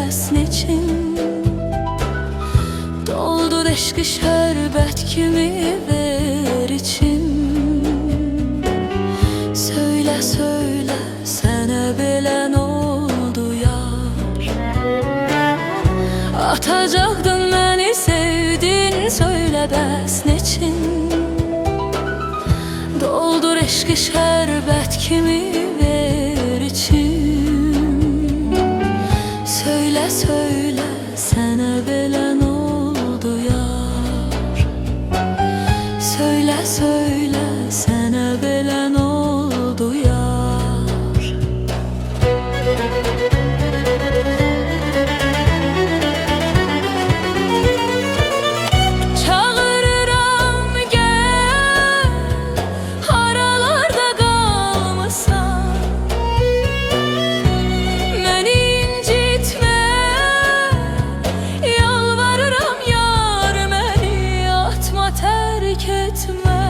bəs neçin? Doldur eşqi şərbət kimi ver içim. Söylə, söylə, sənə belə nə oldu yar? Atacaqdın məni, sevdin, söylə bəs neçin? Doldur eşqi şərbət kimi ver içim. Söylə, söylə, sənə belə nə oldu yar? Söylə, söylə, sənə belə nə oldu yar? Çağırıram gəl, haralarda qalmısan? Məni incitmə, yalvarıram yar, məni atma, tərk etmə.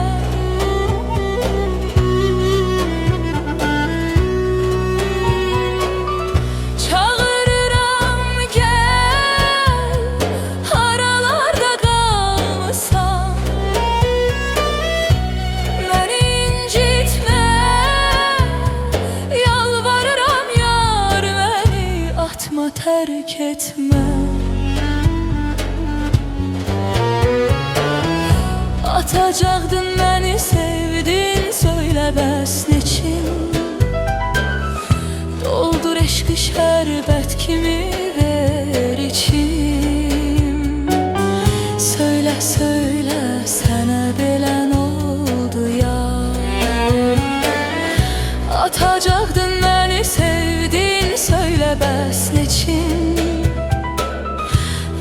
Çağırıram gəl, haralarda qalmısan? Məni incitmə, yalvarıram yar, məni atma, tərk etmə. Atacaqdın məni, sevdin, söylə bəs neçin? Doldur eşqi şərbət kimi ver içim. Söylə, söylə, sənə belə nə oldu yar? Atacaqdın məni, sevdin, söylə bəs neçin?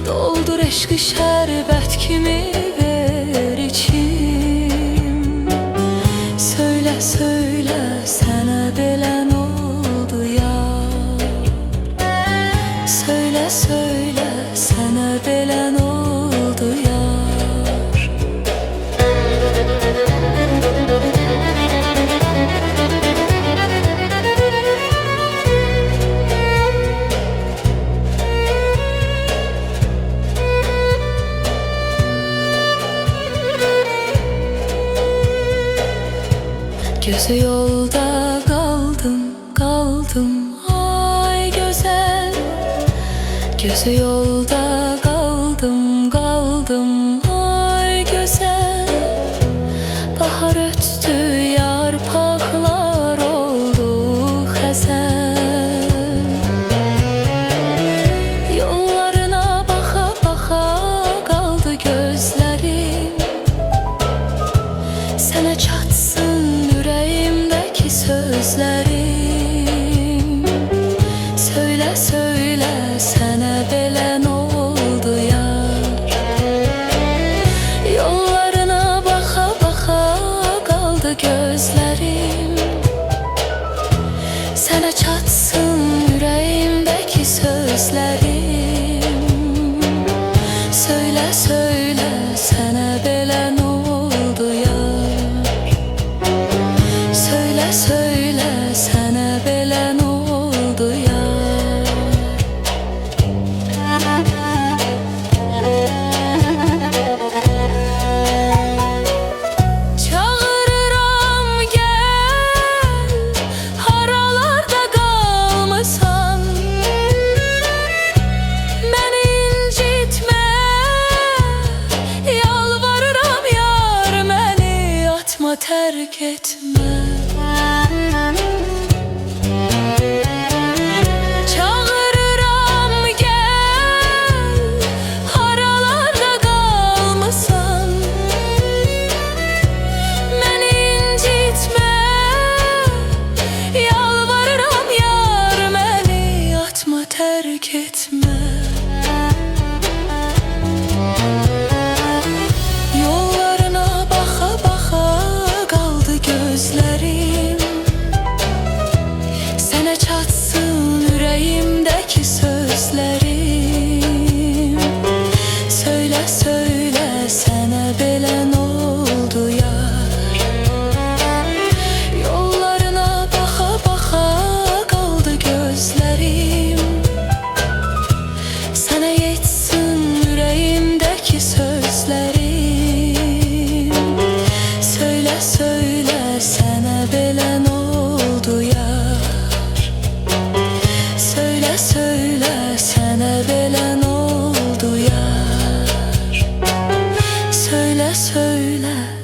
Doldur eşqi şərbət kimi ver içim. Söylə, söylə, sənə belə nə oldu yar? Söylə, söylə, sənə belə nə oldu yar? Gözü yolda qaldım, qaldım, ay gözəl. Gözü yolda qaldım, qaldım, ay gözəl. Bahar ötdü, yarpaqlar oldu xəzəl. Yollarına baxa, baxa qaldı gözlərim. Sənə çatsın ürəyimdəki sözlərim. Söylə, söylə, sənə belə nə oldu yar? Yollarına baxa, baxa qaldı gözlərim. Sənə çatsın ürəyimdəki sözlərim. Söylə, söylə, sənə belə nə oldu yar? Söylə, söylə, sənə belə nə oldu yar? Çağırıram gəl, haralarda qalmısan? Məni incitmə, yalvarıram yar, məni atma, tərk etmə. Çağırıram gəl, haralarda qalmısan? Məni incitmə, yalvarıram yar, məni atma, tərk etmə. Yollarına baxa, baxa qaldı gözlər. sənə belə nə oldu yar? Söylə, söylə, sənə belə nə oldu yar? Söylə, söylə